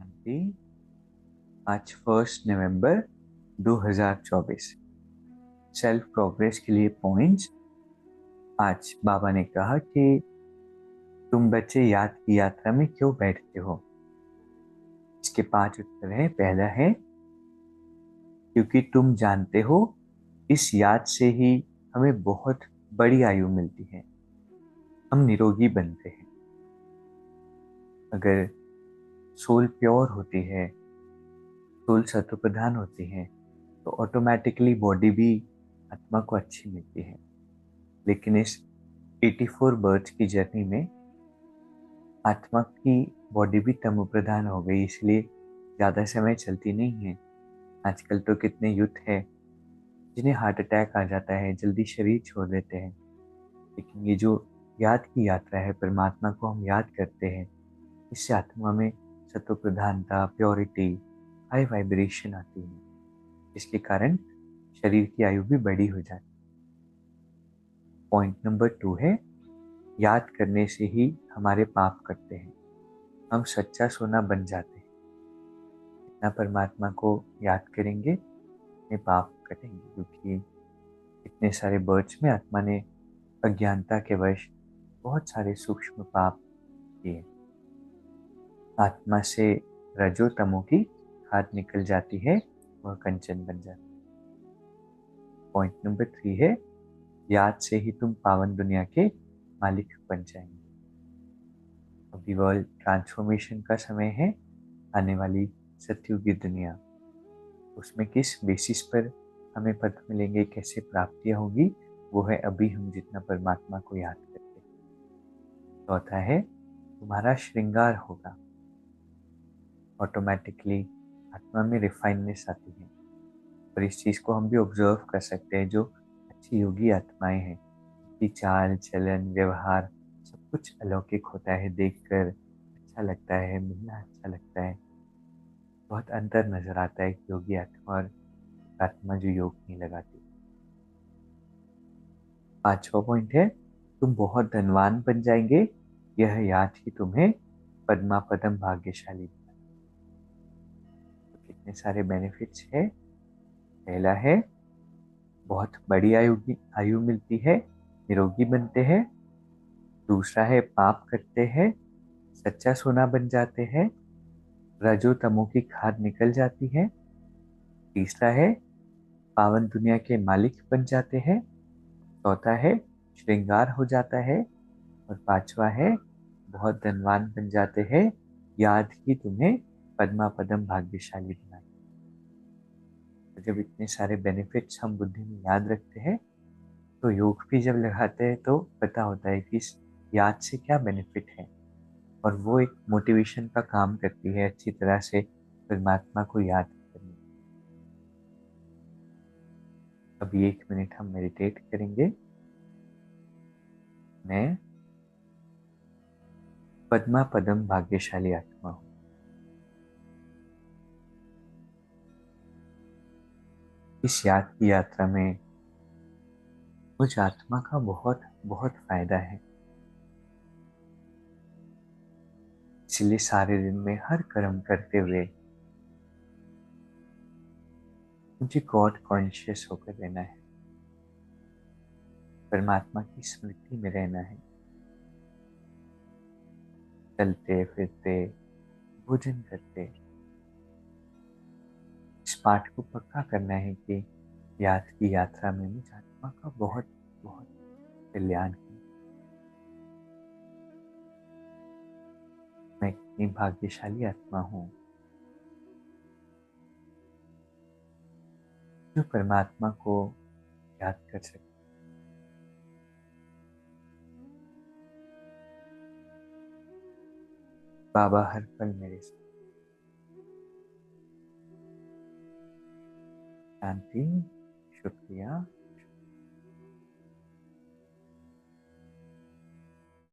शांति। आज 1 नवंबर 2024 self progress के लिए पॉइंट्स। आज बाबा ने कहा कि तुम बच्चे याद की यात्रा में क्यों बैठते हो। इसके 5 उत्तर हैं। पहला है क्योंकि तुम जानते हो इस याद से ही हमें बहुत बड़ी आयु मिलती है, हम निरोगी बनते हैं। अगर सोल प्योर होती है, सोल सत्व प्रधान होती है, तो ऑटोमेटिकली बॉडी भी आत्मा को अच्छी मिलती है। लेकिन इस 84 बर्थ की जर्नी में आत्मा की बॉडी भी तमो प्रधान हो गई, इसलिए ज़्यादा समय चलती नहीं है। आजकल तो कितने यूथ है जिन्हें हार्ट अटैक आ जाता है, जल्दी शरीर छोड़ देते हैं। लेकिन ये जो याद की यात्रा है, परमात्मा को हम याद करते हैं, इससे आत्मा में सत्व प्रधानता, प्योरिटी, हाई वाइब्रेशन आती है, जिसके कारण शरीर की आयु भी बड़ी हो जाती है। पॉइंट नंबर 2 है याद करने से ही हमारे पाप कटते हैं, हम सच्चा सोना बन जाते हैं। जितना परमात्मा को याद करेंगे अपने पाप कटेंगे, क्योंकि इतने सारे बर्ड्स में आत्मा ने अज्ञानता के वश बहुत सारे सूक्ष्म पाप किए। आत्मा से रजो तमो की खाद निकल जाती है, वह कंचन बन जाती है। पॉइंट नंबर 3 है याद से ही तुम पावन दुनिया के मालिक बन जाएंगे। अभी वर्ल्ड ट्रांसफॉर्मेशन का समय है, आने वाली सतयुगी दुनिया, उसमें किस बेसिस पर हमें पद मिलेंगे, कैसे प्राप्तियां होंगी, वो है अभी हम जितना परमात्मा को याद करते हैं। चौथा है तुम्हारा श्रृंगार होगा, ऑटोमेटिकली आत्मा में रिफाइननेस आती है। और इस चीज़ को हम भी ऑब्जर्व कर सकते हैं, जो अच्छी योगी आत्माएं हैं, कि चाल चलन व्यवहार सब कुछ अलौकिक होता है, देखकर अच्छा लगता है, मिलना अच्छा लगता है। बहुत अंतर नजर आता है योगी आत्मा और आत्मा जो योग नहीं लगाती। 5वां पॉइंट है तुम बहुत धनवान बन जाएंगे, यह याद ही तुम्हें पद्मा पदम भाग्यशाली बनाए। तो कितने सारे बेनिफिट्स है। पहला है बहुत बड़ी आयु मिलती है, निरोगी बनते हैं। दूसरा है पाप करते हैं, सच्चा सोना बन जाते हैं, रजो तमो की खाद निकल जाती है। तीसरा है पावन दुनिया के मालिक बन जाते हैं। चौथा है श्रृंगार हो जाता है। और 5वां है बहुत धनवान बन जाते हैं, याद ही तुम्हें पद्मा पदम भाग्यशाली बनाए। तो जब इतने सारे बेनिफिट्स हम बुद्धि में याद रखते हैं, तो योग भी जब लगाते हैं तो पता होता है कि इस याद से क्या बेनिफिट है, और वो एक मोटिवेशन का काम करती है अच्छी तरह से परमात्मा को याद करने। अभी 1 मिनट हम मेडिटेट करेंगे। मैं पद्मा पदम भाग्यशाली आत्मा हूँ। इस याद की यात्रा में मुझ आत्मा का बहुत बहुत फायदा है। इसलिए सारे दिन में हर कर्म करते हुए मुझे गॉड कॉन्शियस होकर रहना है, परमात्मा की स्मृति में रहना है। चलते फिरते, भोजन करते, इस पाठ को पक्का करना है कि याद की यात्रा में मुझ आत्मा का बहुत बहुत कल्याण है। मैं कितनी भाग्यशाली आत्मा हूँ जो परमात्मा को याद कर सकती। बाबा हर पल मेरे साथ। शांति। शुक्रिया।